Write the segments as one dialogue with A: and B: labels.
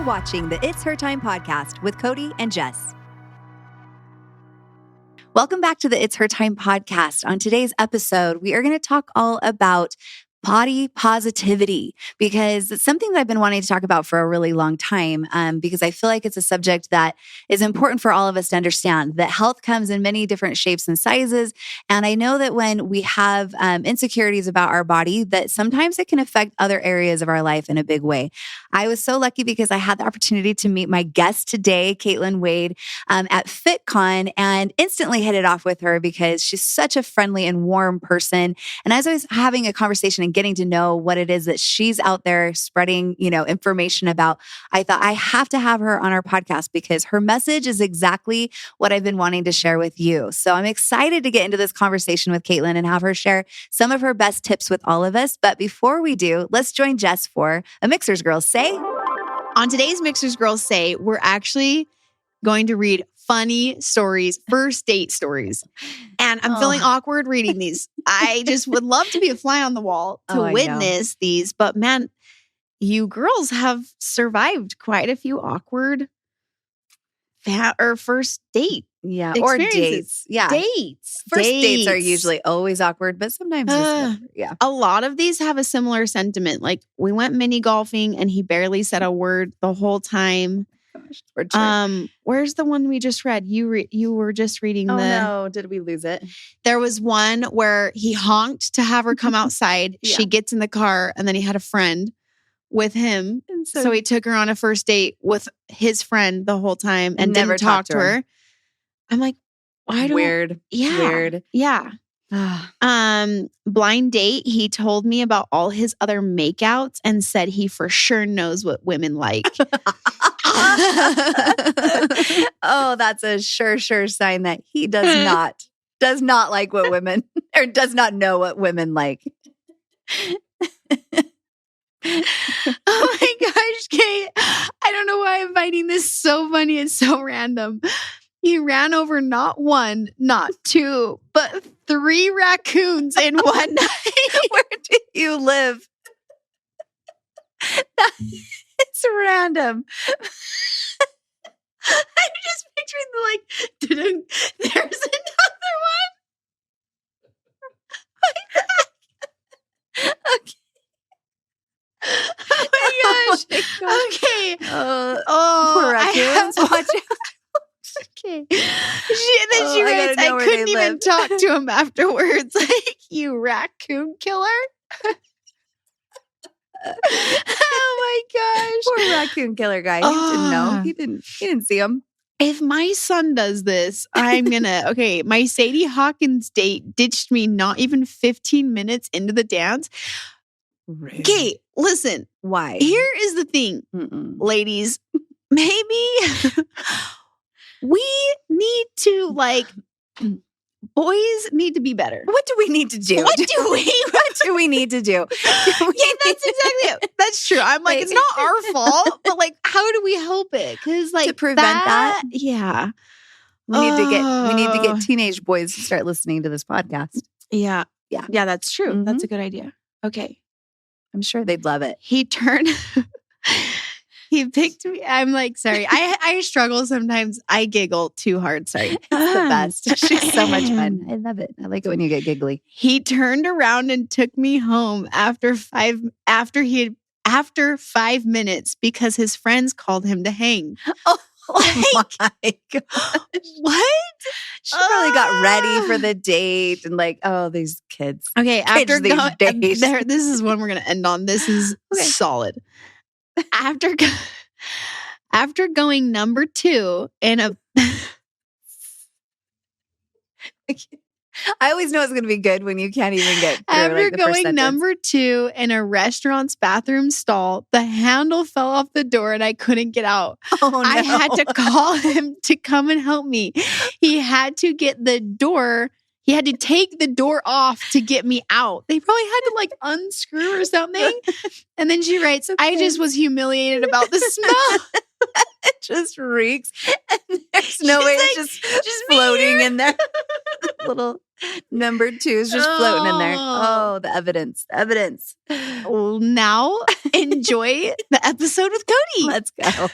A: watching the It's Her Time podcast with Cody and Jess. Welcome back to the It's Her Time podcast. On today's episode, we are going to talk all about body positivity, because it's something that I've been wanting to talk about for a really long time, because I feel like it's a subject that is important for all of us to understand, that health comes in many different shapes and sizes. And I know that when we have insecurities about our body, that sometimes it can affect other areas of our life in a big way. I was so lucky because I had the opportunity to meet my guest today, Kaitlyn Wade, at FitCon, and instantly hit it off with her because she's such a friendly and warm person. And as I was having a conversation and getting to know what it is that she's out there spreading, information about, I thought I have to have her on our podcast because her message is exactly what I've been wanting to share with you. So I'm excited to get into this conversation with Kaitlyn and have her share some of her best tips with all of us. But before we do, let's join Jess for a Mixers Girls Say.
B: On today's Mixers Girls Say, we're actually going to read funny stories, first date stories. And I'm feeling awkward reading these. I just would love to be a fly on the wall to witness these. But man, you girls have survived quite a few awkward first date.
A: Yeah, or dates. Yeah.
B: Dates.
A: First dates are usually always awkward, but sometimes
B: a lot of these have a similar sentiment. Like, we went mini golfing and he barely said a word the whole time. Where's the one we just read? You were just reading
A: no, did we lose it?
B: There was one where he honked to have her come outside. Yeah. She gets in the car and then he had a friend with him. And so he took her on a first date with his friend the whole time and never didn't talk to her. I'm like, why don't...
A: Weird.
B: Yeah.
A: Weird.
B: Yeah. Blind date. He told me about all his other makeouts and said he for sure knows what women like.
A: Oh, that's a sure sign that he does not like what women, or does not know what women like.
B: Oh my gosh, Kate. I don't know why I'm finding this so funny. It's so random. He ran over not one, not two, but 3 raccoons in one night.
A: Where do you live? It's random.
B: I'm just picturing there's another one.
A: Okay.
B: Oh my gosh. Okay.
A: Poor raccoons. Watch out.
B: Okay. She writes, I couldn't even talk to him afterwards. Like, you raccoon killer. Oh my gosh.
A: Poor raccoon killer guy. He didn't know. He didn't see him.
B: If my son does this, I'm gonna, okay, my Sadie Hawkins date ditched me not even 15 minutes into the dance.
A: Rude.
B: Okay, listen.
A: Why?
B: Here is the thing, ladies. Maybe we need to, boys need to be better.
A: What do we need to do?
B: What do
A: we need to do?
B: Yeah, that's exactly it. That's true. I'm like, it's not our fault, but how do we help it? Because
A: to prevent that,
B: yeah,
A: we need to get teenage boys to start listening to this podcast.
B: Yeah, that's true. Mm-hmm. That's a good idea. Okay,
A: I'm sure they'd love it.
B: He turned. He picked me. I'm like, sorry. I struggle sometimes. I giggle too hard. Sorry.
A: It's the best. She's so much fun. I love it. I like it when you get giggly.
B: He turned around and took me home after 5 minutes because his friends called him to hang.
A: Oh my gosh.
B: What?
A: She probably got ready for the date and these kids.
B: Okay,
A: days.
B: This is one we're going to end on. This is solid. After going number 2 in a...
A: I always know it's going to be good when you can't even get through,
B: After going number 2 in a restaurant's bathroom stall, the handle fell off the door and I couldn't get out.
A: Oh, no.
B: I had to call him to come and help me. He had to take the door off to get me out. They probably had to unscrew or something. And then she writes, I just was humiliated about the smell.
A: It just reeks. And there's no way it's just floating in there. little number 2 is just floating in there. Oh, the evidence.
B: Well, now enjoy the episode with Cody.
A: Let's go.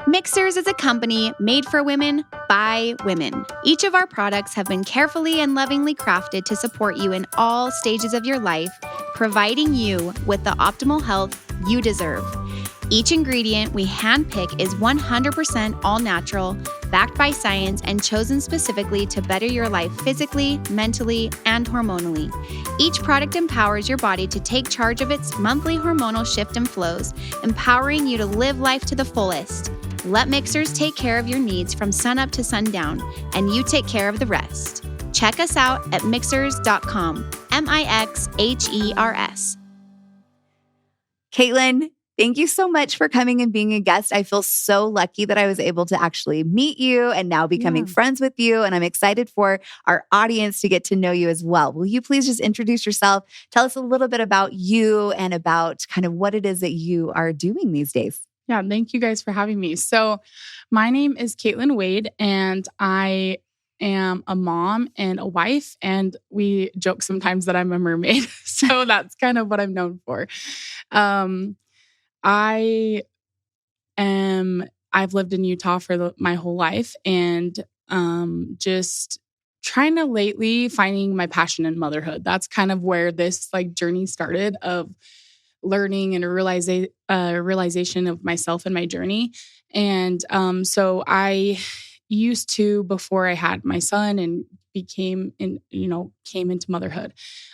B: Mixers is a company made for women by women. Each of our products have been carefully and lovingly crafted to support you in all stages of your life, providing you with the optimal health you deserve. Each ingredient we handpick is 100% all natural, backed by science, and chosen specifically to better your life physically, mentally, and hormonally. Each product empowers your body to take charge of its monthly hormonal shift and flows, empowering you to live life to the fullest. Let Mixers take care of your needs from sunup to sundown, and you take care of the rest. Check us out at mixers.com, MIXHERS.
A: Kaitlyn, thank you so much for coming and being a guest. I feel so lucky that I was able to actually meet you and now becoming friends with you. And I'm excited for our audience to get to know you as well. Will you please just introduce yourself? Tell us a little bit about you and about kind of what it is that you are doing these days.
C: Yeah, thank you guys for having me. So my name is Kaitlyn Wade, and I am a mom and a wife, and we joke sometimes that I'm a mermaid. So that's kind of what I'm known for. I've lived in Utah for my whole life, and just trying to lately finding my passion in motherhood. That's kind of where this journey started of learning and a realization of myself and my journey. And so I used to, before I had my son and came into motherhood,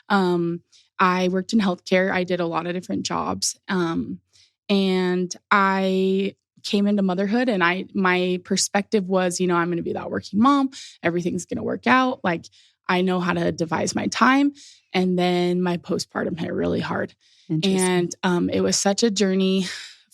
C: I worked in healthcare. I did a lot of different jobs. And I came into motherhood, and my perspective was, I'm going to be that working mom. Everything's going to work out. I know how to devise my time. And then my postpartum hit really hard. And it was such a journey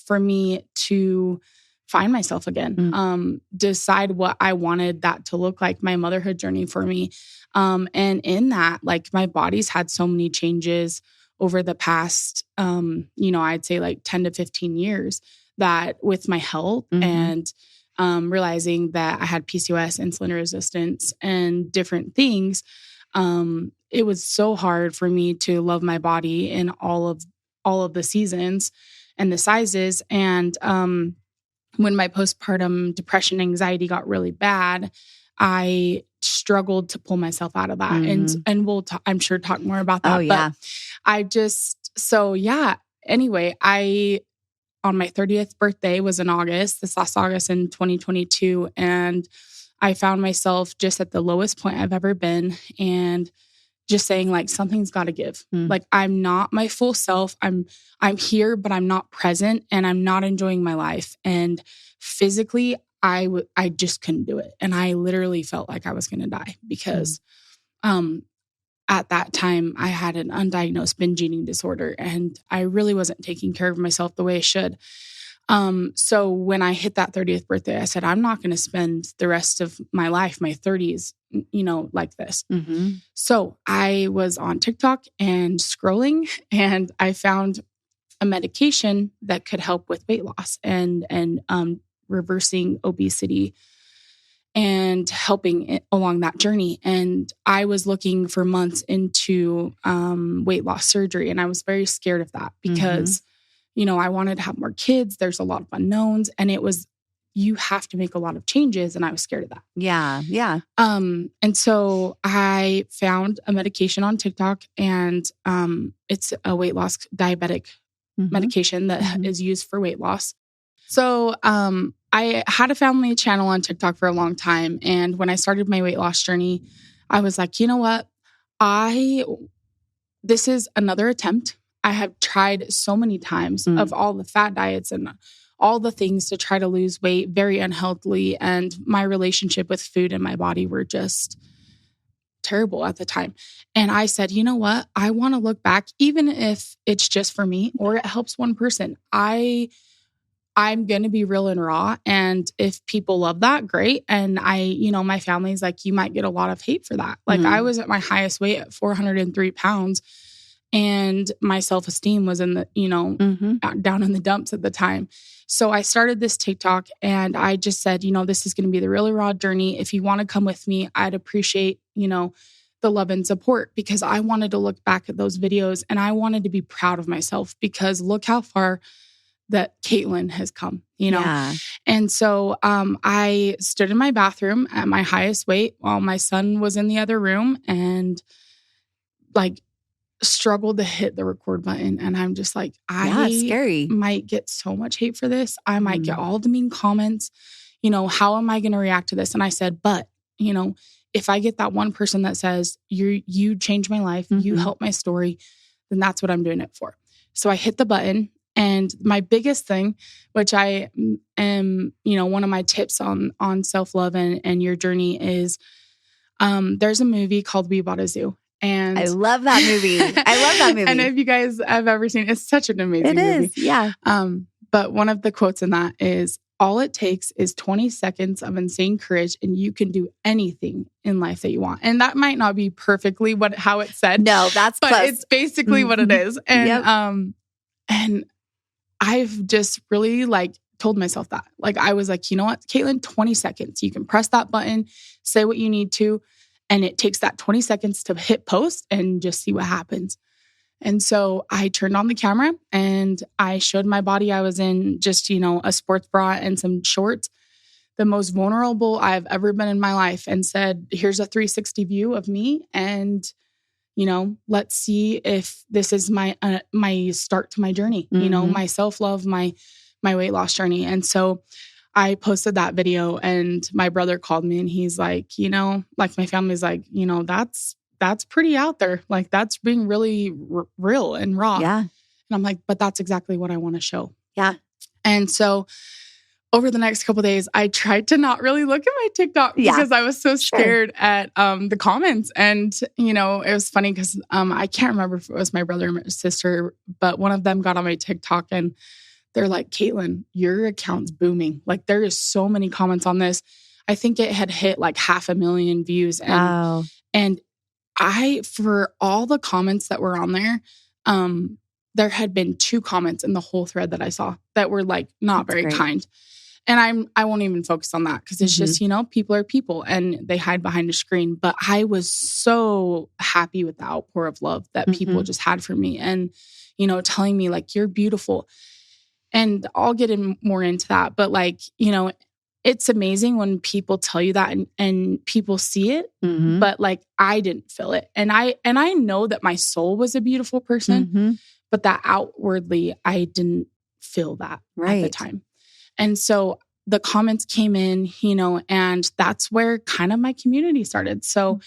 C: for me to find myself again, decide what I wanted that to look like, my motherhood journey for me. And in that, my body's had so many changes over the past, I'd say 10 to 15 years, that with my health and realizing that I had PCOS, insulin resistance, and different things, it was so hard for me to love my body in all of the seasons and the sizes. And when my postpartum depression, anxiety got really bad, I struggled to pull myself out of that. And we'll I'm sure talk more about that.
A: Oh, yeah.
C: But anyway, on my 30th birthday was in August, this last August in 2022. And I found myself just at the lowest point I've ever been, and just saying something's got to give. I'm not my full self. I'm here, but I'm not present, and I'm not enjoying my life. And physically, I just couldn't do it. And I literally felt like I was going to die because at that time I had an undiagnosed binge eating disorder, and I really wasn't taking care of myself the way I should. So when I hit that 30th birthday, I said, I'm not going to spend the rest of my life, my 30s, like this. So I was on TikTok and scrolling, and I found a medication that could help with weight loss and reversing obesity and helping along that journey. And I was looking for months into weight loss surgery, and I was very scared of that because I wanted to have more kids. There's a lot of unknowns, and you have to make a lot of changes. And I was scared of that.
A: Yeah. Yeah.
C: And so I found a medication on TikTok, and it's a weight loss diabetic medication that is used for weight loss. So I had a family channel on TikTok for a long time. And when I started my weight loss journey, I was like, you know what? This is another attempt. I have tried so many times of all the fat diets and all the things to try to lose weight very unhealthily. And my relationship with food and my body were just terrible at the time. And I said, you know what? I want to look back, even if it's just for me or it helps one person. I'm going to be real and raw. And if people love that, great. And my family's like, you might get a lot of hate for that. I was at my highest weight at 403 pounds. And my self-esteem was in the, down in the dumps at the time. So I started this TikTok, and I just said, this is going to be the really raw journey. If you want to come with me, I'd appreciate the love and support, because I wanted to look back at those videos and I wanted to be proud of myself, because look how far that Kaitlyn has come,
A: Yeah.
C: And so I stood in my bathroom at my highest weight while my son was in the other room and like struggled to hit the record button. And I'm just like,
A: it's scary.
C: might get so much hate for this. I might get all the mean comments. How am I going to react to this? And I said, but, if I get that one person that says, you changed my life, you helped my story, then that's what I'm doing it for. So I hit the button. And my biggest thing, which I am, one of my tips on self-love and your journey is, there's a movie called We Bought a Zoo. And
A: I love that movie.
C: And if you guys have ever seen it, it's such an amazing movie.
A: It is, yeah.
C: But one of the quotes in that is, all it takes is 20 seconds of insane courage and you can do anything in life that you want. And that might not be perfectly how it's said.
A: No, that's
C: but
A: close.
C: It's basically what it is. And and I've just really told myself that. I was like, you know what, Kaitlyn, 20 seconds. You can press that button, say what you need to, and it takes that 20 seconds to hit post and just see what happens. And so I turned on the camera and I showed my body. I was in just, a sports bra and some shorts, the most vulnerable I've ever been in my life, and said, here's a 360 view of me. And, let's see if this is my start to my journey, my self-love, my weight loss journey. And so I posted that video and my brother called me and he's like, my family's like, that's pretty out there. That's being really real and raw.
A: Yeah.
C: And I'm like, but that's exactly what I want to show.
A: Yeah.
C: And so over the next couple of days, I tried to not really look at my TikTok because I was so scared at the comments. And, it was funny because I can't remember if it was my brother or my sister, but one of them got on my TikTok and they're like, Kaitlyn, your account's booming. There is so many comments on this. I think it had hit 500,000 views. And,
A: wow.
C: And for all the comments that were on there, there had been 2 comments in the whole thread that I saw that were not very kind. And I won't even focus on that because it's just, people are people and they hide behind a screen. But I was so happy with the outpour of love that people just had for me and, telling me you're beautiful. And I'll get more into that. But it's amazing when people tell you that and people see it, but I didn't feel it. And I know that my soul was a beautiful person, but that outwardly I didn't feel that at the time. And so the comments came in, and that's where kind of my community started. So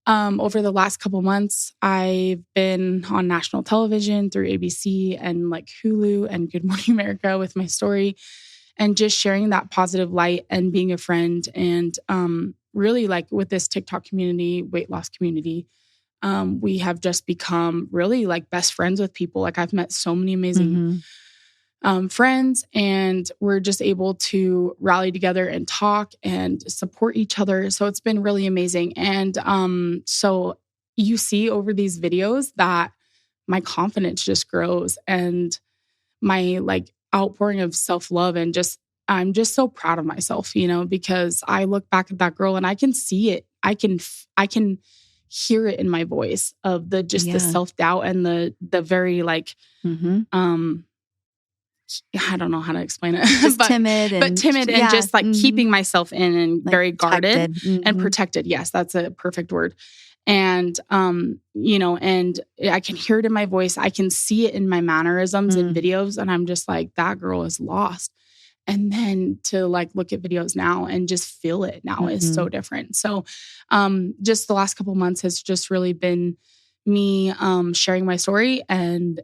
C: over the last couple months, I've been on national television through ABC and Hulu and Good Morning America with my story. And just sharing that positive light and being a friend. And really with this TikTok community, weight loss community, we have just become really best friends with people. I've met so many amazing friends and we're just able to rally together and talk and support each other. So it's been really amazing. And so you see over these videos that my confidence just grows and my outpouring of self-love and I'm just so proud of myself, because I look back at that girl and I can see it. I can hear it in my voice of the self-doubt and the very I don't know how to explain it.
A: Just timid and
C: just keeping myself in and very guarded and protected. Yes, that's a perfect word. And, and I can hear it in my voice. I can see it in my mannerisms and videos. And I'm just that girl is lost. And then to look at videos now and just feel it now is so different. So, just the last couple of months has just really been me, sharing my story and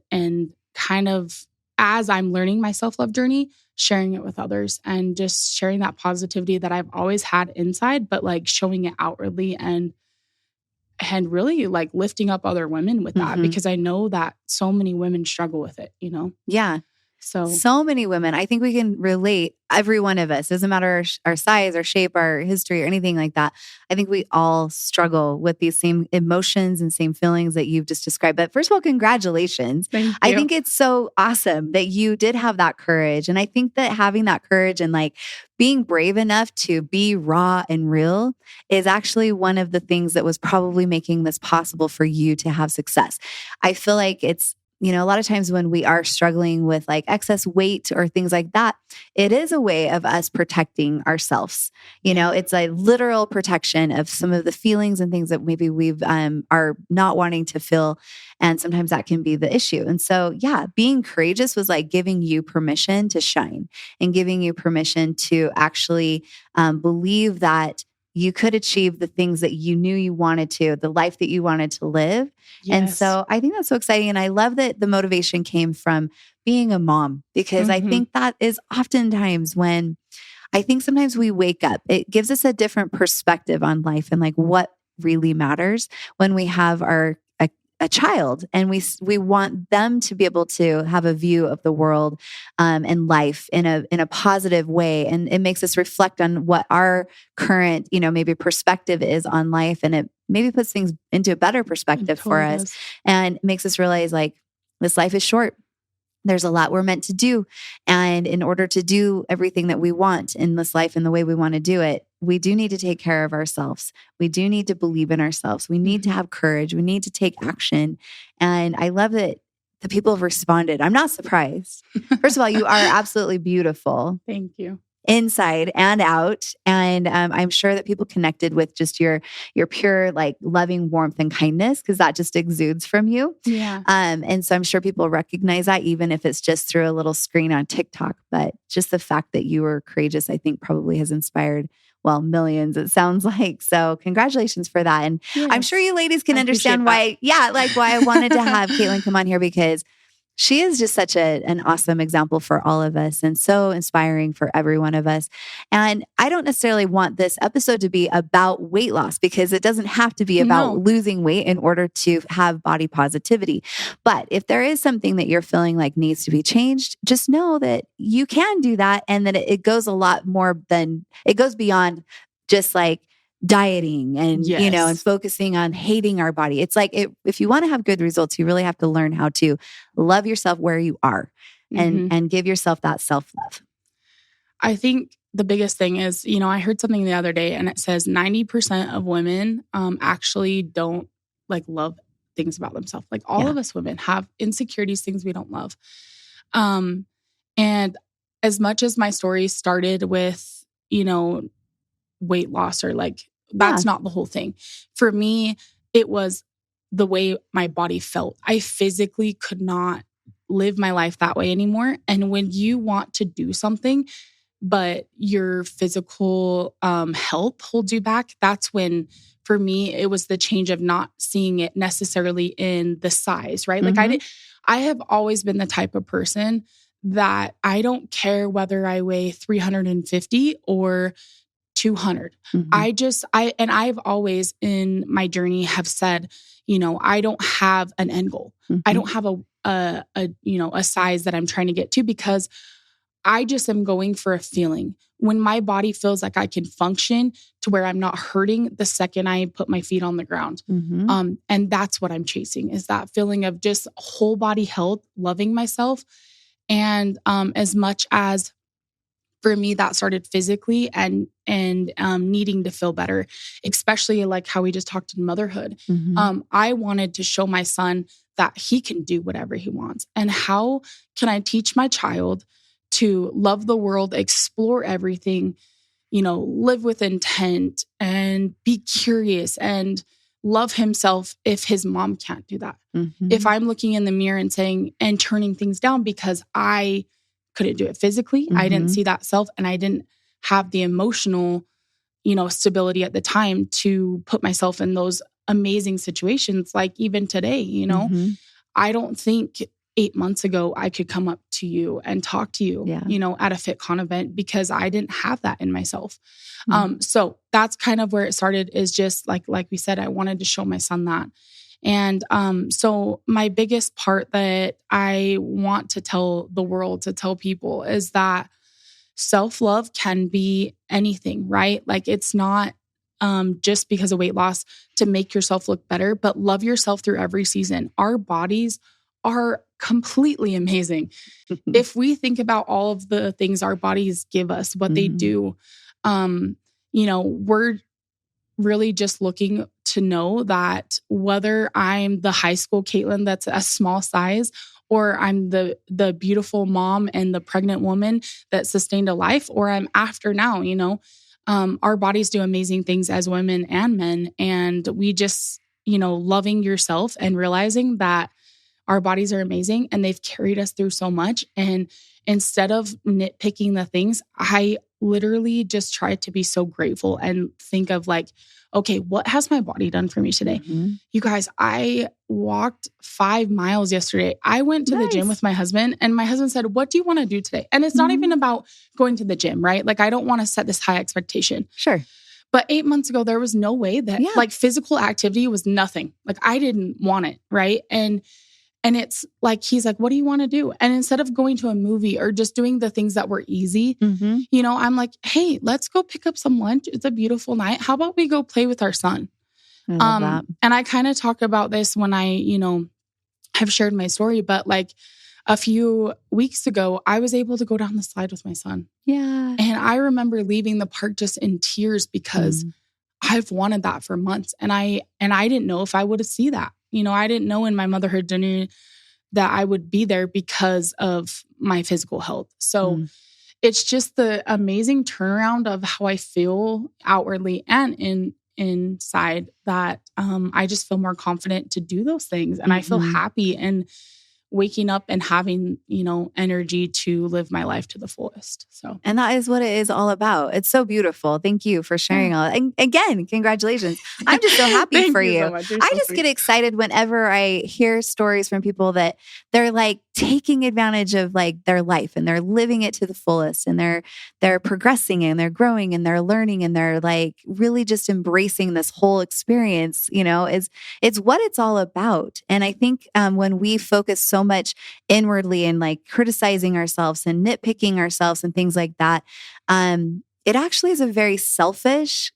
C: kind of as I'm learning my self-love journey, sharing it with others and just sharing that positivity that I've always had inside, but showing it outwardly and really lifting up other women with that because I know that so many women struggle with it,
A: Yeah. So many women, I think we can relate, every one of us, doesn't matter our size, our shape, our history, or anything like that. I think we all struggle with these same emotions and same feelings that you've just described. But first of all, congratulations.
C: Thank you.
A: I think it's so awesome that you did have that courage. And I think that having that courage and like being brave enough to be raw and real is actually one of the things that was probably making this possible for you to have success. I feel like it's, a lot of times when we are struggling with like excess weight or things like that, it is a way of us protecting ourselves. It's a literal protection of some of the feelings and things that maybe we've are not wanting to feel. And sometimes that can be the issue. And so, being courageous was like giving you permission to shine and giving you permission to actually believe that you could achieve the things that you knew you wanted to, the life that you wanted to live. Yes. And so I think that's so exciting. And I love that the motivation came from being a mom, because I think that is oftentimes when I think sometimes we wake up, it gives us a different perspective on life and like what really matters when we have a child, and we want them to be able to have a view of the world and life in a positive way, and it makes us reflect on what our current maybe perspective is on life, and it maybe puts things into a better perspective for us, and makes us realize like this life is short. There's a lot we're meant to do. And in order to do everything that we want in this life and the way we want to do it, we do need to take care of ourselves. We do need to believe in ourselves. We need to have courage. We need to take action. And I love that the people have responded. I'm not surprised. First of all, you are absolutely beautiful.
C: Thank you.
A: Inside and out. And I'm sure that people connected with just your pure, like loving warmth and kindness, because that just exudes from you.
C: Yeah.
A: And so I'm sure people recognize that, even if it's just through a little screen on TikTok. But just the fact that you were courageous, I think probably has inspired, millions, it sounds like. So congratulations for that. And yes, I'm sure you ladies can understand why I wanted to have Kaitlyn come on here, because she is just such an awesome example for all of us and so inspiring for every one of us. And I don't necessarily want this episode to be about weight loss, because it doesn't have to be about losing weight in order to have body positivity. But if there is something that you're feeling like needs to be changed, just know that you can do that, and that it goes a lot more than, it goes beyond just like dieting and, and focusing on hating our body. It's like, if you want to have good results, you really have to learn how to love yourself where you are and give yourself that self-love.
C: I think the biggest thing is, I heard something the other day, and it says 90% of women actually don't like love things about themselves. Like all of us women have insecurities, things we don't love. And as much as my story started with, weight loss, or like, that's not the whole thing. For me, it was the way my body felt. I physically could not live my life that way anymore. And when you want to do something, but your physical health holds you back, that's when, for me, it was the change of not seeing it necessarily in the size, right? Like I have always been the type of person that I don't care whether I weigh 350 or 200. I've always in my journey have said, I don't have an end goal. I don't have a size that I'm trying to get to, because I just am going for a feeling. When my body feels like I can function to where I'm not hurting the second I put my feet on the ground. And that's what I'm chasing, is that feeling of just whole body health, loving myself. And as much as for me, that started physically and needing to feel better, especially like how we just talked in motherhood. I wanted to show my son that he can do whatever he wants. And how can I teach my child to love the world, explore everything, live with intent and be curious and love himself if his mom can't do that? If I'm looking in the mirror and saying and turning things down because I couldn't do it physically. I didn't see that self, and I didn't have the emotional, stability at the time to put myself in those amazing situations. Like even today, I don't think 8 months ago I could come up to you and talk to you, at a FitCon event, because I didn't have that in myself. So that's kind of where it started, is just like we said, I wanted to show my son that. And so my biggest part that I want to tell the world, to tell people, is that self-love can be anything, right? Like it's not just because of weight loss to make yourself look better, but love yourself through every season. Our bodies are completely amazing. If we think about all of the things our bodies give us, what they do, we're really just looking to know that whether I'm the high school Kaitlyn that's a small size, or I'm the beautiful mom and the pregnant woman that sustained a life, or I'm after now, our bodies do amazing things as women and men. And we just, loving yourself and realizing that our bodies are amazing and they've carried us through so much. And instead of nitpicking the things, I literally just try to be so grateful and think of like, okay, what has my body done for me today? You guys, I walked 5 miles yesterday. I went to the gym with my husband, and my husband said, what do you want to do today? And it's not even about going to the gym, right? Like, I don't want to set this high expectation.
A: Sure.
C: But 8 months ago, there was no way that like physical activity was nothing. Like I didn't want it, right? And it's like, he's like, what do you want to do? And instead of going to a movie or just doing the things that were easy, I'm like, hey, let's go pick up some lunch. It's a beautiful night. How about we go play with our son?
A: I love that.
C: And I kind of talk about this when I, have shared my story, but like a few weeks ago, I was able to go down the slide with my son.
A: Yeah.
C: And I remember leaving the park just in tears because I've wanted that for months. And I didn't know if I would see that. I didn't know in my motherhood journey that I would be there because of my physical health. So it's just the amazing turnaround of how I feel outwardly and inside that I just feel more confident to do those things. And I feel happy and waking up and having, energy to live my life to the fullest. So,
A: and that is what it is all about. It's so beautiful. Thank you for sharing all that. And again, congratulations. I'm just so happy for you.
C: So much.
A: I just get excited whenever I hear stories from people that they're like taking advantage of like their life and they're living it to the fullest, and they're progressing and they're growing and they're learning and they're like really just embracing this whole experience, it's what it's all about. And I think when we focus so much inwardly and like criticizing ourselves and nitpicking ourselves and things like that, it actually is a very selfish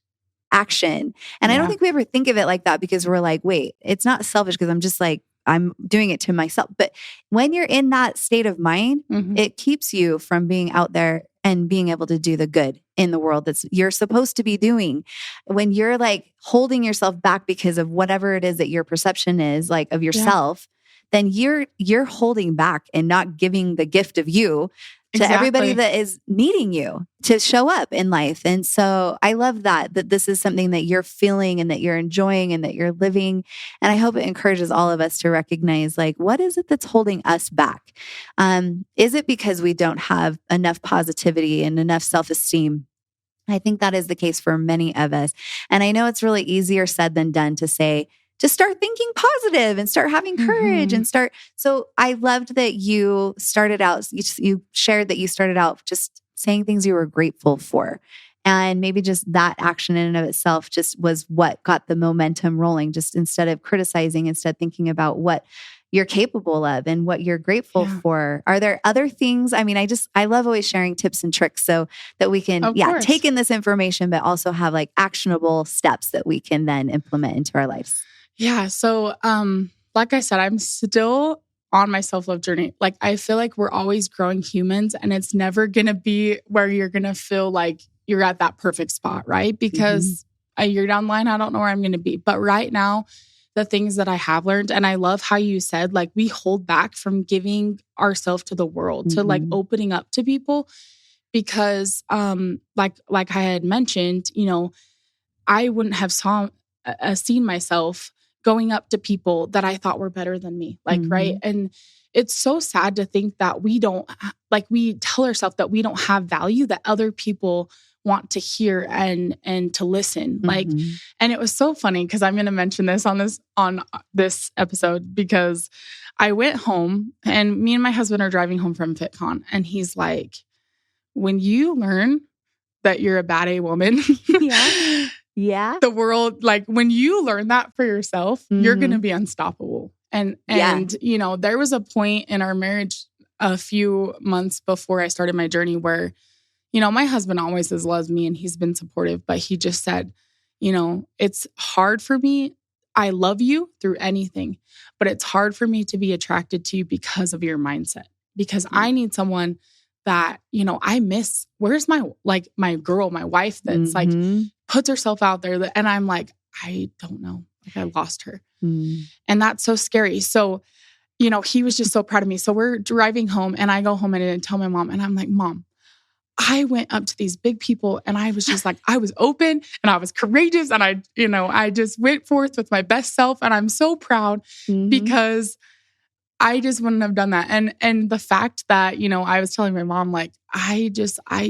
A: action. And I don't think we ever think of it like that, because we're like, wait, it's not selfish because I'm just like, I'm doing it to myself. But when you're in that state of mind, it keeps you from being out there and being able to do the good in the world that's you're supposed to be doing. When you're like holding yourself back because of whatever it is that your perception is like of yourself, then you're holding back and not giving the gift of you to everybody that is needing you to show up in life. And so I love that this is something that you're feeling and that you're enjoying and that you're living. And I hope it encourages all of us to recognize, like, what is it that's holding us back? Is it because we don't have enough positivity and enough self-esteem? I think that is the case for many of us. And I know it's really easier said than done to say, just start thinking positive and start having courage and start. So I loved that you started out, you shared that you started out just saying things you were grateful for. And maybe just that action in and of itself just was what got the momentum rolling. Just instead of criticizing, instead thinking about what you're capable of and what you're grateful for. Are there other things? I mean, I love always sharing tips and tricks so that we can, take in this information, but also have like actionable steps that we can then implement into our lives.
C: Yeah. So, like I said, I'm still on my self-love journey. Like, I feel like we're always growing humans, and it's never going to be where you're going to feel like you're at that perfect spot, right? Because a year down the line, I don't know where I'm going to be. But right now, the things that I have learned, and I love how you said, like, we hold back from giving ourselves to the world, to like opening up to people. Because, like I had mentioned, I wouldn't have seen myself going up to people that I thought were better than me. Like, right. And it's so sad to think that we tell ourselves that we don't have value, that other people want to hear and to listen. Like, and it was so funny because I'm going to mention this on this episode, because I went home and me and my husband are driving home from FitCon, and he's like, when you learn that you're a bad A woman,
A: Yeah.
C: the world, like when you learn that for yourself, you're going to
A: Mhm.
C: be unstoppable. And,
A: Yeah.
C: you know, there was a point in our marriage a few months before I started my journey where, you know, my husband always has loved me and he's been supportive, but he just said, you know, it's hard for me. I love you through anything, but it's hard for me to be attracted to you because of your mindset, because I need someone that, you know, I miss. Where's my girl, my wife that's like
A: Mhm.
C: puts herself out there. And I'm like, I don't know. Like I lost her.
A: Mm.
C: And that's so scary. So, you know, he was just so proud of me. So we're driving home and I go home and I didn't tell my mom. And I'm like, Mom, I went up to these big people and I was just like, I was open and I was courageous. And I just went forth with my best self. And I'm so proud
A: Mhm.
C: because I just wouldn't have done that. And the fact that, you know, I was telling my mom, like,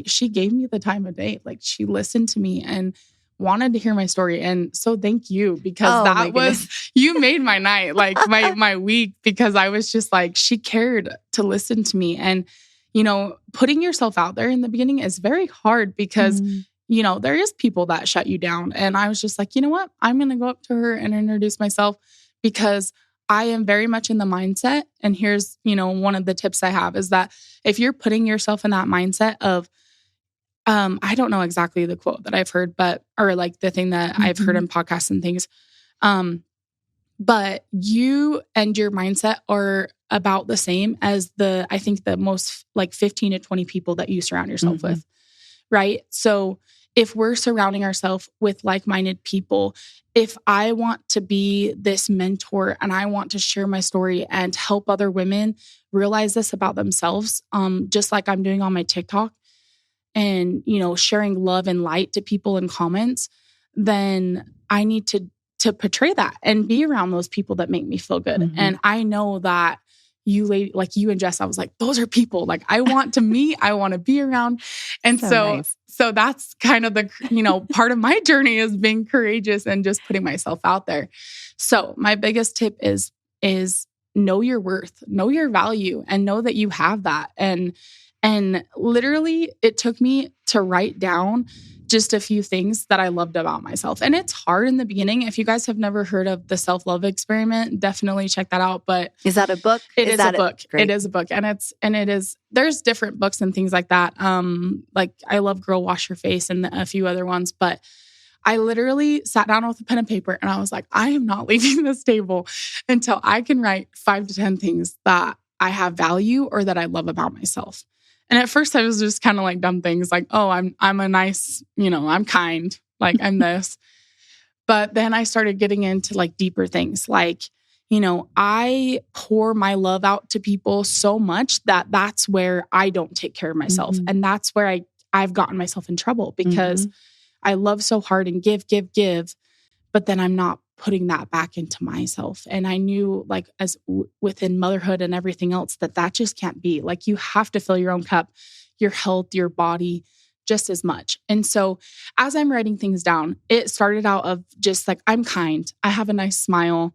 C: she gave me the time of day. Like she listened to me and wanted to hear my story. And so thank you, because
A: Oh, my goodness.
C: you made my night, like my week, because I was just like, she cared to listen to me. And, you know, putting yourself out there in the beginning is very hard because,
A: Mhm.
C: you know, there is people that shut you down. And I was just like, you know what? I'm going to go up to her and introduce myself because I am very much in the mindset. And here's, you know, one of the tips I have is that if you're putting yourself in that mindset of, I don't know exactly the quote that I've heard, or like the thing that I've heard in podcasts and things. But you and your mindset are about the same as I think the most like 15 to 20 people that you surround yourself with. Right. So if we're surrounding ourselves with like-minded people, if I want to be this mentor and I want to share my story and help other women realize this about themselves, just like I'm doing on my TikTok and, you know, sharing love and light to people in comments, then I need to portray that and be around those people that make me feel good. And I know that you and Jess, I was like, those are people like I want to meet, I want to be around. And
A: Nice.
C: so that's kind of the, you know, part of my journey is being courageous and just putting myself out there. So my biggest tip is know your worth, know your value, and know that you have that. And literally it took me to write down just a few things that I loved about myself. And it's hard in the beginning. If you guys have never heard of the self-love experiment, definitely check that out. But
A: is that a book?
C: It is a book.
A: Great.
C: It is a book. There's different books and things like that. Like I love Girl Wash Your Face and a few other ones, but I literally sat down with a pen and paper and I was like, I am not leaving this table until I can write 5 to 10 things that I have value or that I love about myself. And at first I was just kind of like dumb things like, oh, I'm a nice, you know, I'm kind, like I'm this. But then I started getting into like deeper things. Like, you know, I pour my love out to people so much that that's where I don't take care of myself. And that's where I've gotten myself in trouble because I love so hard and give, but then I'm not putting that back into myself. And I knew like as within motherhood and everything else that just can't be. Like you have to fill your own cup, your health, your body just as much. And so as I'm writing things down, it started out of just like, I'm kind. I have a nice smile.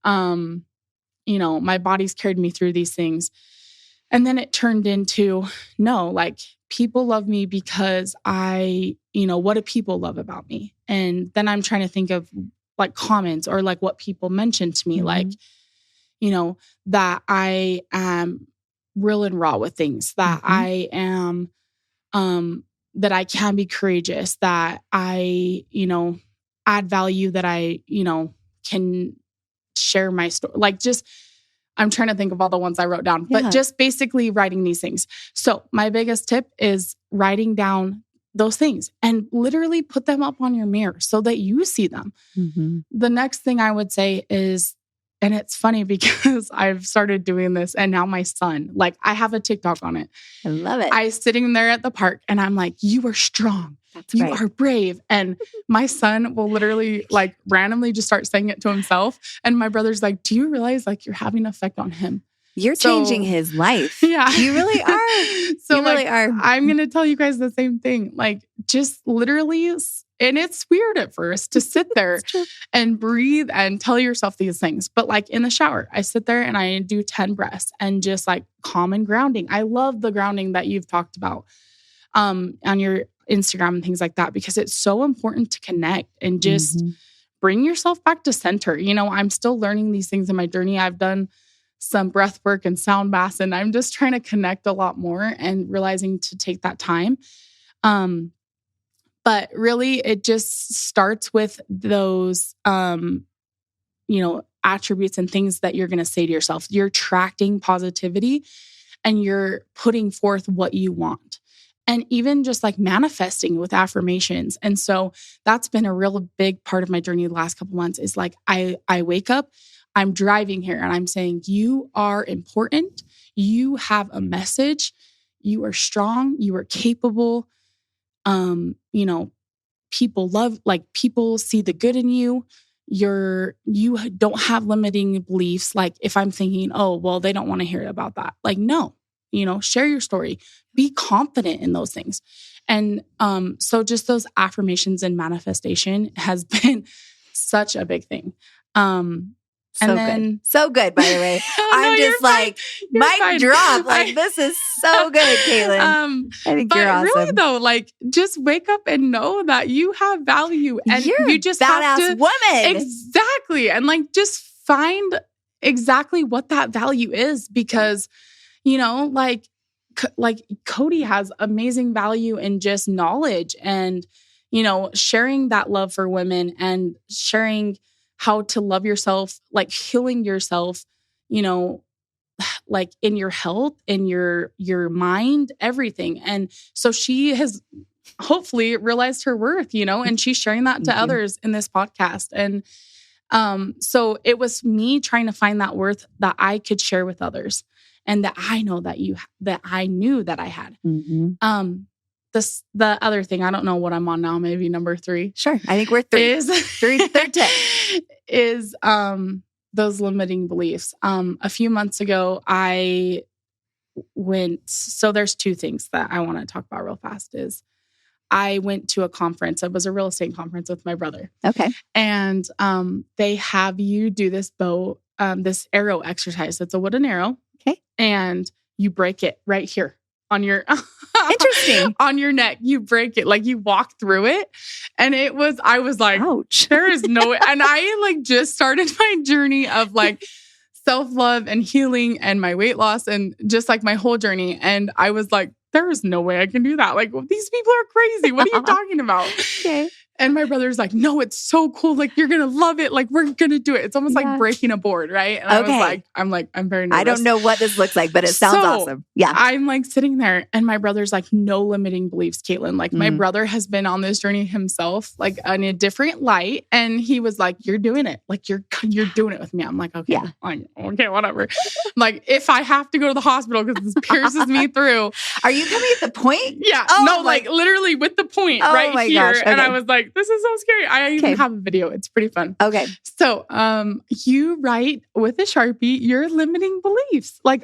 C: You know, my body's carried me through these things. And then it turned into, no, like people love me because what do people love about me? And then I'm trying to think of like comments or like what people mentioned to me, like, you know, that I am real and raw with things, that I am, that I can be courageous, that I, you know, add value, that I, you know, can share my story. Like just, I'm trying to think of all the ones I wrote down, but just basically writing these things. So my biggest tip is writing down those things and literally put them up on your mirror so that you see them. The next thing I would say is, and it's funny because I've started doing this and now my son, like I have a TikTok on it.
A: I love it.
C: I sitting there at the park and I'm like, you are strong. You are brave. And my son will literally like randomly just start saying it to himself. And my brother's like, do you realize like you're having an effect on him?
A: You're changing his life.
C: Yeah.
A: You really are.
C: So
A: you really are.
C: I'm going to tell you guys the same thing. Like just literally, and it's weird at first to sit there and breathe and tell yourself these things. But like in the shower, I sit there and I do 10 breaths and just like calm and grounding. I love the grounding that you've talked about Instagram and things like that, because it's so important to connect and just bring yourself back to center. You know, I'm still learning these things in my journey. I've done some breath work and sound baths, and I'm just trying to connect a lot more and realizing to take that time. But really it just starts with those, attributes and things that you're going to say to yourself. You're attracting positivity and you're putting forth what you want. And even just like manifesting with affirmations. And so that's been a real big part of my journey the last couple months is like, I wake up, I'm driving here and I'm saying, you are important. You have a message. You are strong. You are capable. People see the good in you. You don't have limiting beliefs. Like if I'm thinking, oh, well, they don't want to hear about that. Like, no, share your story, be confident in those things. And, so just those affirmations and manifestation has been such a big thing.
A: So good, by the way. I'm just like, mic drop. Like, this is so good, Kaitlyn. I think you're awesome.
C: Really though, like just wake up and know that you have value and you just
A: badass
C: have to,
A: woman.
C: Exactly. And like, just find exactly what that value is because, like Cody has amazing value in just knowledge and, sharing that love for women and sharing how to love yourself, like healing yourself, like in your health, in your mind, everything. And so she has hopefully realized her worth, and she's sharing that to others in this podcast. And so it was me trying to find that worth that I could share with others and that I know that I knew that I had. The other thing, I don't know what I'm on now, maybe number 3.
A: Sure. I think we're 3. Third tip.
C: Is those limiting beliefs. A few months ago, I went, so there's 2 things that I want to talk about real fast is I went to a conference. It was a real estate conference with my brother.
A: Okay.
C: And they have you do this this arrow exercise. It's a wooden arrow.
A: Okay.
C: And you break it right here on your
A: interesting
C: on your neck. You break it, like you walk through it. And I was like, ouch, there is no way. And I like just started my journey of like self-love and healing and my weight loss and just like my whole journey. And I was like, there is no way I can do that. Like, well, these people are crazy. What are you talking about?
A: Okay.
C: And my brother's like, no, it's so cool. Like, you're going to love it. Like, we're going to do it. It's almost like breaking a board, right? And I'm very nervous.
A: I don't know what this looks like, but it sounds awesome. Yeah.
C: I'm like sitting there and my brother's like, no limiting beliefs, Kaitlyn. Like my brother has been on this journey himself, like in a different light. And he was like, you're doing it. Like you're doing it with me. I'm like, okay, okay, whatever. Like if I have to go to the hospital because this pierces me through.
A: Are you coming at the point?
C: Yeah. Like literally with the point right here. Gosh, okay. And I was like, this is so scary. I even have a video. It's pretty fun.
A: Okay.
C: So, you write with a Sharpie your limiting beliefs. Like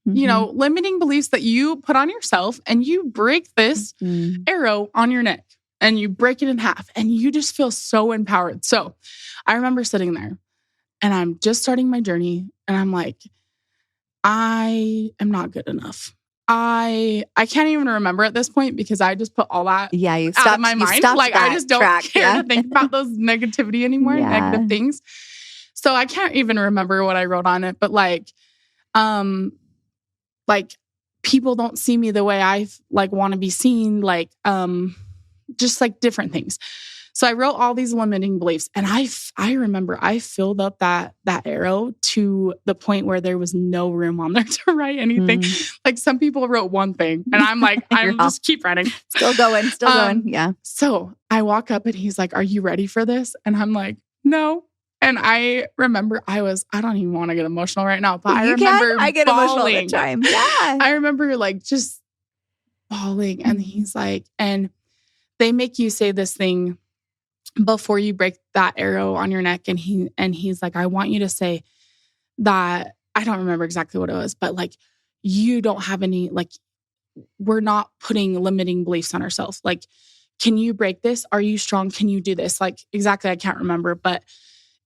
C: limiting beliefs that you put on yourself and you break this arrow on your neck and you break it in half and you just feel so empowered. So I remember sitting there and I'm just starting my journey and I'm like, I am not good enough. I can't even remember at this point because I just put all that out of my mind. Like I just don't care to think about those negativity anymore, negative things. So I can't even remember what I wrote on it, but like people don't see me the way I like want to be seen, like just like different things. So I wrote all these limiting beliefs and I remember I filled up that arrow to the point where there was no room on there to write anything. Like some people wrote one thing and I'm like, I'm just keep writing.
A: Still going. Yeah.
C: So I walk up and he's like, are you ready for this? And I'm like, no. And I remember I don't even want to get emotional right now, but I get emotional all the time. Yeah. I remember like just bawling and he's like, and they make you say this thing before you break that arrow on your neck. And he's like, I want you to say that, I don't remember exactly what it was, but like, you don't have any, like, we're not putting limiting beliefs on ourselves. Like, can you break this? Are you strong? Can you do this? Like, exactly. I can't remember, but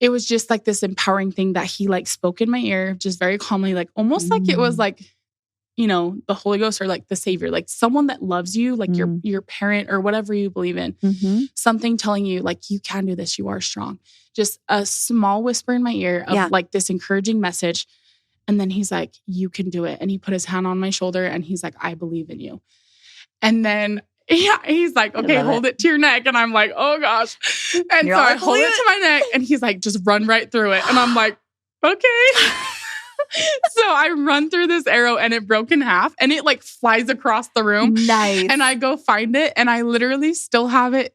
C: it was just like this empowering thing that he like spoke in my ear, just very calmly, like almost like it was like the Holy Ghost or like the Savior, like someone that loves you, like your parent or whatever you believe in, something telling you like, you can do this, you are strong. Just a small whisper in my ear of like this encouraging message. And then he's like, you can do it. And he put his hand on my shoulder and he's like, I believe in you. And then he's like, okay, hold it to your neck. And I'm like, oh gosh. And so I hold it to my neck and he's like, just run right through it. And I'm like, okay. So I run through this arrow and it broke in half and it like flies across the room.
A: Nice.
C: And I go find it and I literally still have it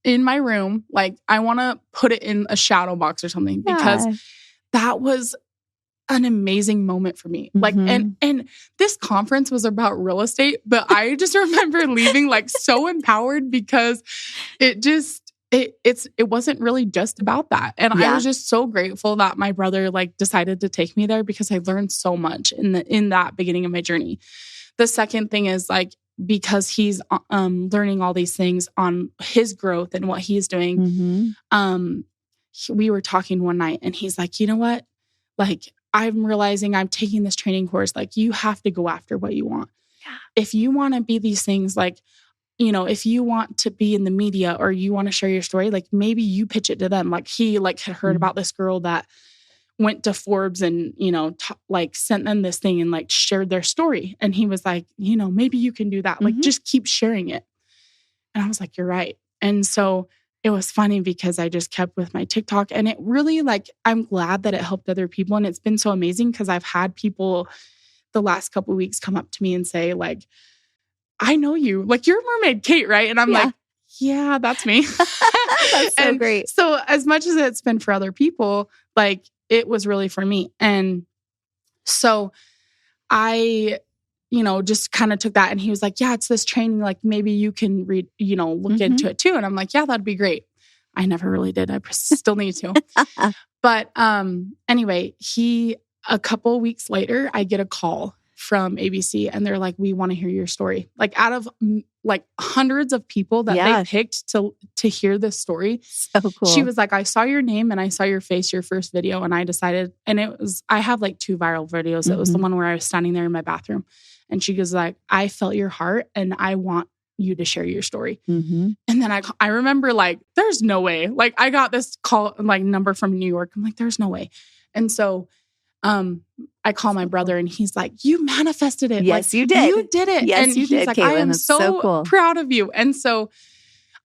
C: in my room. Like I want to put it in a shadow box or something because that was an amazing moment for me. Like, and this conference was about real estate, but I just remember leaving like so empowered because it wasn't really just about that. And I was just so grateful that my brother like decided to take me there because I learned so much in that beginning of my journey. The second thing is like, because he's learning all these things on his growth and what he's doing. We were talking one night and he's like, you know what? Like, I'm realizing I'm taking this training course. Like, you have to go after what you want. Yeah. If you want to be these things, like, if you want to be in the media or you want to share your story, like maybe you pitch it to them. Like he like had heard about this girl that went to Forbes and, like sent them this thing and like shared their story. And he was like, maybe you can do that. Like just keep sharing it. And I was like, you're right. And so it was funny because I just kept with my TikTok and it really like, I'm glad that it helped other people. And it's been so amazing because I've had people the last couple of weeks come up to me and say like, I know you, like you're Mermaid Kate, right? And I'm like, yeah, that's me.
A: That's so great.
C: So as much as it's been for other people, like it was really for me. And so I, just kind of took that and he was like, yeah, it's this training. Like maybe you can read, look into it too. And I'm like, yeah, that'd be great. I never really did. I still need to. But anyway, a couple weeks later, I get a call from ABC and they're like, we want to hear your story. Like out of like hundreds of people that they picked to hear this story.
A: So cool.
C: She was like, I saw your name and I saw your face, your first video. And I decided, and I have like 2 viral videos. It was the one where I was standing there in my bathroom and she was like, I felt your heart and I want you to share your story. And then I remember like, there's no way. Like I got this call, like number from New York. I'm like, there's no way. And so I call my brother and he's like, you manifested it.
A: Yes,
C: like,
A: you did.
C: You did it.
A: Yes,
C: and
A: you
C: he's
A: did,
C: like,
A: Kaitlyn.
C: I am
A: That's
C: so
A: cool.
C: proud of you. And so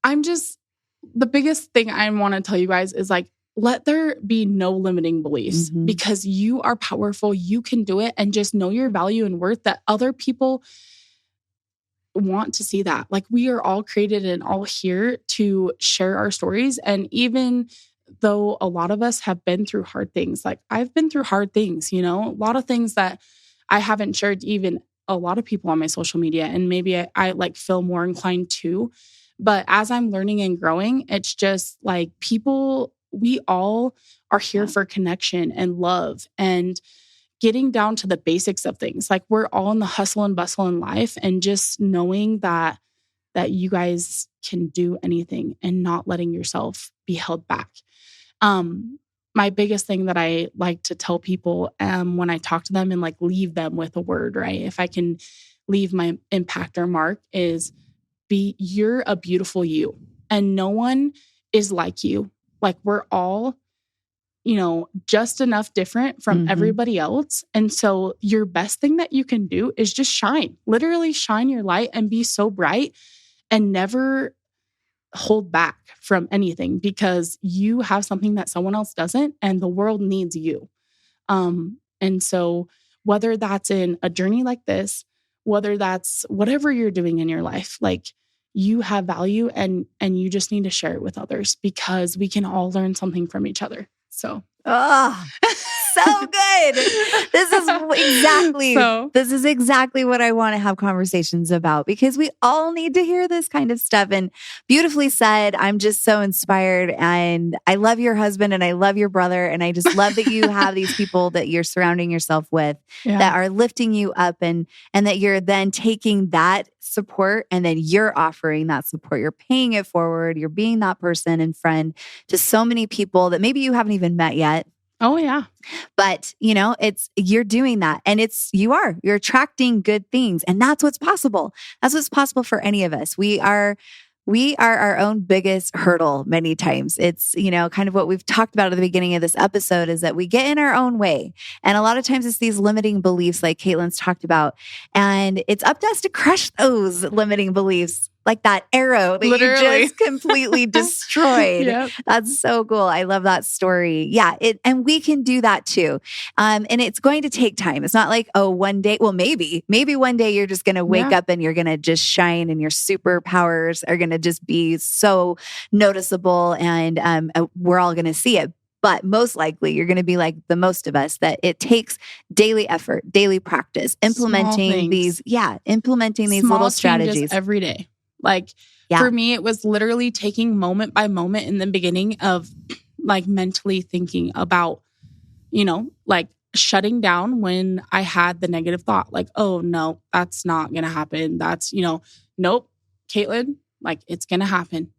C: the biggest thing I want to tell you guys is like, let there be no limiting beliefs because you are powerful. You can do it and just know your value and worth that other people want to see that. Like we are all created and all here to share our stories. And even though a lot of us have been through hard things, like I've been through hard things, a lot of things that I haven't shared even a lot of people on my social media. And maybe I like feel more inclined to, but as I'm learning and growing, it's just like we all are here for connection and love and getting down to the basics of things. Like we're all in the hustle and bustle in life and just knowing that you guys can do anything and not letting yourself be held back. My biggest thing that I like to tell people when I talk to them and like leave them with a word, right? If I can leave my impact or mark is you're a beautiful you and no one is like you. Like we're all, just enough different from everybody else. And so your best thing that you can do is just shine, literally shine your light and be so bright and never hold back from anything because you have something that someone else doesn't and the world needs you. And so whether that's in a journey like this, whether that's whatever you're doing in your life, like you have value and you just need to share it with others because we can all learn something from each other. So,
A: so good. This is exactly what I want to have conversations about because we all need to hear this kind of stuff. And beautifully said, I'm just so inspired and I love your husband and I love your brother. And I just love that you have these people that you're surrounding yourself with that are lifting you up and that you're then taking that support and then you're offering that support. You're paying it forward. You're being that person and friend to so many people that maybe you haven't even met yet.
C: Oh, yeah.
A: But, you're doing that and you're attracting good things. And that's what's possible. That's what's possible for any of us. We are our own biggest hurdle many times. It's, kind of what we've talked about at the beginning of this episode is that we get in our own way. And a lot of times it's these limiting beliefs like Kaitlyn's talked about. And it's up to us to crush those limiting beliefs like that arrow that
C: Literally.
A: you just completely destroyed.
C: Yep.
A: That's so cool. I love that story. Yeah. And we can do that too. And it's going to take time. It's not like, one day, well, maybe one day you're just going to wake up and you're going to just shine and your superpowers are going to just be so noticeable and we're all going to see it. But most likely you're going to be like the most of us that it takes daily effort, daily practice, implementing these
C: Small
A: little strategies
C: every day. Like for me, it was literally taking moment by moment in the beginning of like mentally thinking about, like shutting down when I had the negative thought, like, oh no, that's not going to happen. That's, nope, Kaitlyn, like it's going to happen.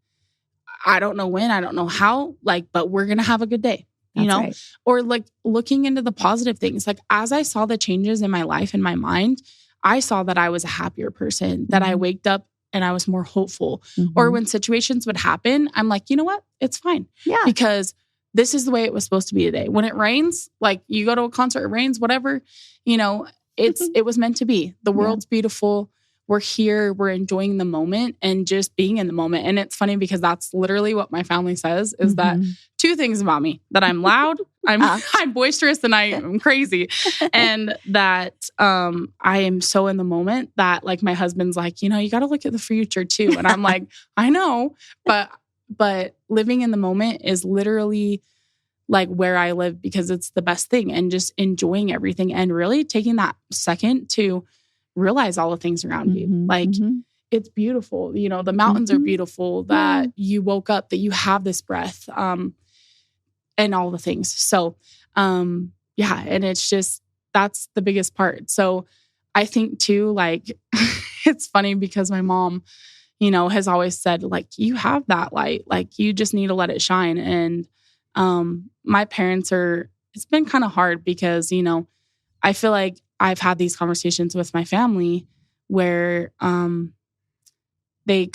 C: I don't know when, I don't know how, but we're going to have a good day,
A: right.
C: Or like looking into the positive things. Like as I saw the changes in my life and my mind, I saw that I was a happier person, that I waked up and I was more hopeful. Or when situations would happen, I'm like, you know what? It's fine.
A: Yeah.
C: Because this is the way it was supposed to be today. When it rains, like you go to a concert, it rains, whatever, it was meant to be. The world's beautiful. We're here, we're enjoying the moment and just being in the moment. And it's funny because that's literally what my family says is that two things about me, that I'm loud, I'm boisterous and I am crazy. And that I am so in the moment that like my husband's like, you got to look at the future too. And I'm like, I know, but living in the moment is literally like where I live because it's the best thing and just enjoying everything and really taking that second to realize all the things around you. Like it's beautiful. The mountains are beautiful, that you woke up, that you have this breath, and all the things. So, and it's just, that's the biggest part. So I think too, like, it's funny because my mom, has always said like, you have that light, like you just need to let it shine. And, my parents it's been kind of hard because, I feel like I've had these conversations with my family where they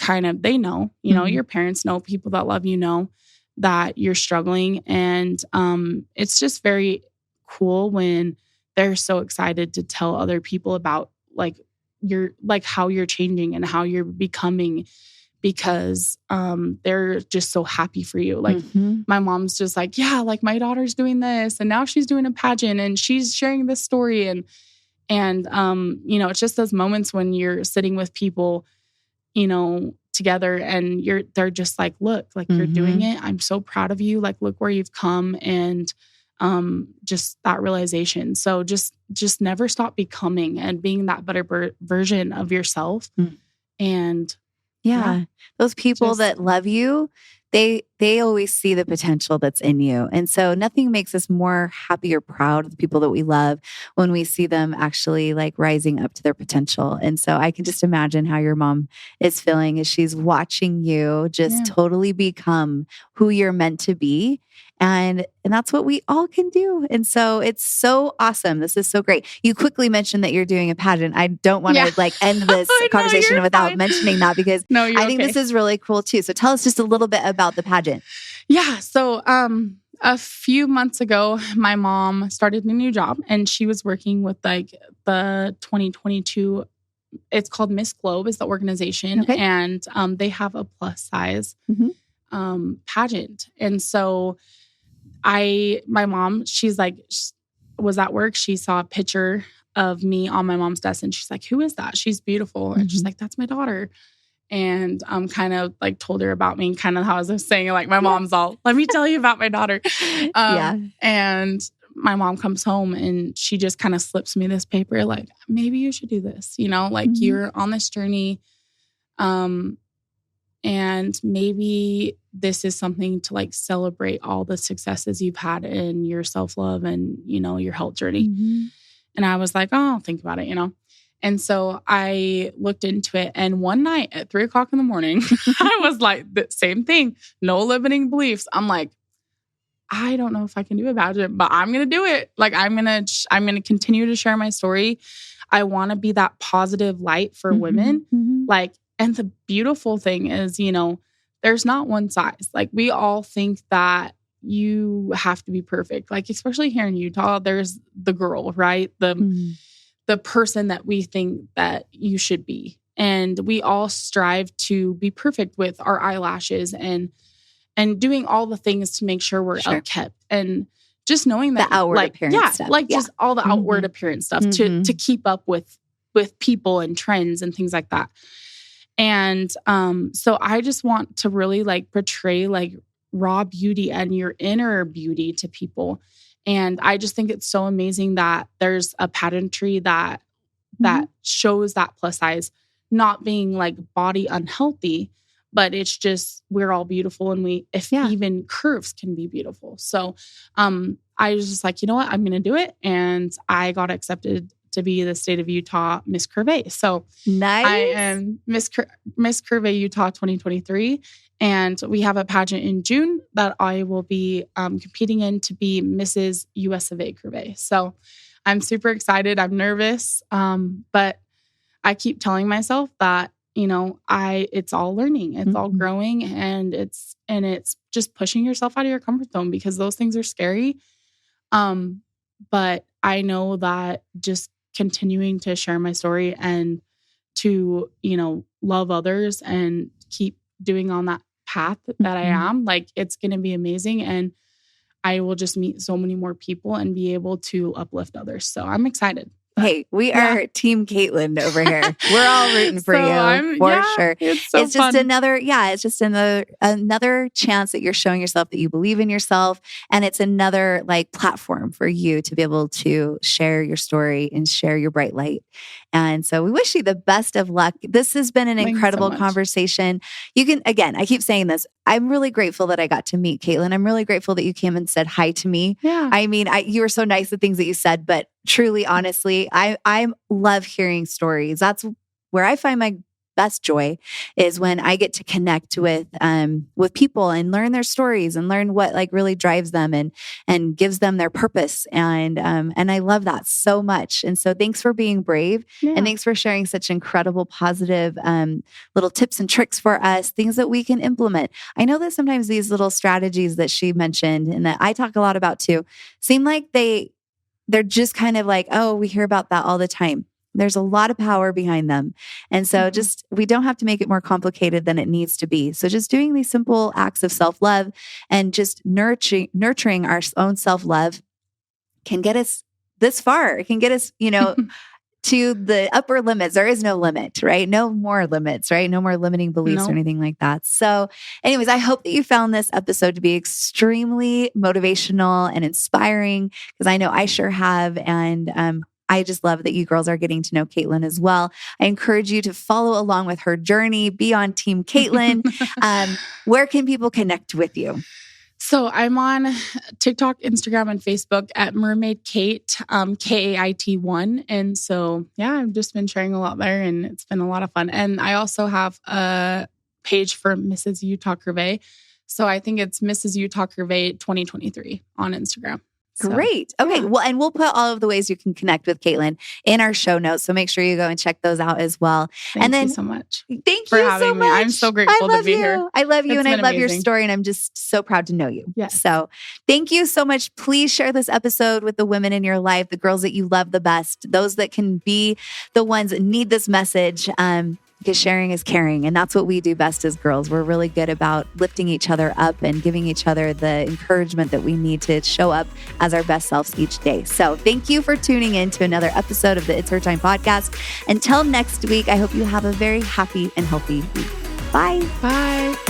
C: know, your parents know, people that love you know that you're struggling. And it's just very cool when they're so excited to tell other people about how you're changing and how you're becoming because they're just so happy for you. Like my mom's just like, yeah, like my daughter's doing this and now she's doing a pageant and she's sharing this story. And it's just those moments when you're sitting with people, together and they're just like, look, like you're doing it. I'm so proud of you. Like, look where you've come and just that realization. So just never stop becoming and being that better version of yourself. And
A: those people that love you, they always see the potential that's in you. And so nothing makes us more happy or proud of the people that we love when we see them actually like rising up to their potential. And so I can just imagine how your mom is feeling as she's watching you just totally become who you're meant to be. And that's what we all can do. And so it's so awesome. This is so great. You quickly mentioned that you're doing a pageant. I don't want to end this conversation without mentioning that because I think this is really cool too. So tell us just a little bit about the pageant.
C: Yeah. So a few months ago, my mom started a new job and she was working with like the 2022, it's called Miss Globe is the organization. Okay. And they have a plus size pageant. And so my mom, she's like, was at work. She saw a picture of me on my mom's desk and she's like, who is that? She's beautiful. And she's like, that's my daughter. And kind of like told her about me, kind of how I was saying, like my mom's all, let me tell you about my daughter. And my mom comes home and she just kind of slips me this paper, like, maybe you should do this, like you're on this journey. And maybe this is something to like celebrate all the successes you've had in your self-love and, your health journey. And I was like, oh, I'll think about it, And so I looked into it. And one night at 3:00 in the morning, I was like, the same thing, no limiting beliefs. I'm like, I don't know if I can do a pageant, but I'm going to do it. Like, I'm going to continue to share my story. I want to be that positive light for women. Like, and the beautiful thing is, there's not one size. Like, we all think that you have to be perfect. Like, especially here in Utah, there's the girl, right? The person that we think that you should be. And we all strive to be perfect with our eyelashes and doing all the things to make sure we're upkept, and just knowing that
A: the outward appearance stuff.
C: Just all the outward appearance stuff to keep up with people and trends and things like that. And so I just want to really like portray like raw beauty and your inner beauty to people. And I just think it's so amazing that there's a pageantry that shows that plus size not being like body unhealthy, but it's just, we're all beautiful, and even curves can be beautiful. So I was just like, you know what, I'm going to do it. And I got accepted to be the state of Utah Miss Curvey. So
A: nice.
C: I am Miss Curvey Utah 2023. And we have a pageant in June that I will be competing in to be Mrs. US of A Curvey. So I'm super excited. I'm nervous. But I keep telling myself that, it's all learning, it's all growing, and it's just pushing yourself out of your comfort zone, because those things are scary. But I know that just continuing to share my story and to, love others and keep doing on that path that I am, like, it's going to be amazing. And I will just meet so many more people and be able to uplift others. So I'm excited.
A: Hey, we are Team Kaitlyn over here. We're all rooting for you, for sure.
C: It's just
A: fun. Another chance that you're showing yourself that you believe in yourself. And it's another like platform for you to be able to share your story and share your bright light. And so we wish you the best of luck. This has been an incredible conversation. You can, again, I keep saying this, I'm really grateful that I got to meet Kaitlyn. I'm really grateful that you came and said hi to me.
C: Yeah.
A: I mean, you were so nice, the things that you said, but truly, honestly, I love hearing stories. That's where I find my best joy, is when I get to connect with people and learn their stories and learn what like really drives them and gives them their purpose. And I love that so much. And so thanks for being brave, and thanks for sharing such incredible, positive little tips and tricks for us, things that we can implement. I know that sometimes these little strategies that she mentioned and that I talk a lot about too, seem like they're just kind of like, oh, we hear about that all the time. There's a lot of power behind them. And so we don't have to make it more complicated than it needs to be. So just doing these simple acts of self-love and just nurturing our own self-love can get us this far. It can get us, to the upper limits. There is no limit, right? No more limits, right? No more limiting beliefs or anything like that. So anyways, I hope that you found this episode to be extremely motivational and inspiring, because I know I sure have. And I just love that you girls are getting to know Kaitlyn as well. I encourage you to follow along with her journey, be on Team Kaitlyn. Where can people connect with you?
C: So I'm on TikTok, Instagram, and Facebook at Mermaid Kate, KAIT1. And so, I've just been sharing a lot there, and it's been a lot of fun. And I also have a page for Mrs. Utah Curvey. So I think it's Mrs. Utah Curvey 2023 on Instagram. So,
A: great. Okay. Well, and we'll put all of the ways you can connect with Kaitlyn in our show notes. So make sure you go and check those out as well.
C: Thank you so much.
A: Thank
C: for
A: you
C: having
A: so
C: me.
A: much.
C: I'm so grateful to be here.
A: I love you, and I love
C: amazing.
A: your story, and I'm just so proud to know you.
C: Yes.
A: So thank you so much. Please share this episode with the women in your life, the girls that you love the best, those that can be the ones that need this message. Because sharing is caring. And that's what we do best as girls. We're really good about lifting each other up and giving each other the encouragement that we need to show up as our best selves each day. So thank you for tuning in to another episode of the It's Her Time podcast. Until next week, I hope you have a very happy and healthy week. Bye.
C: Bye.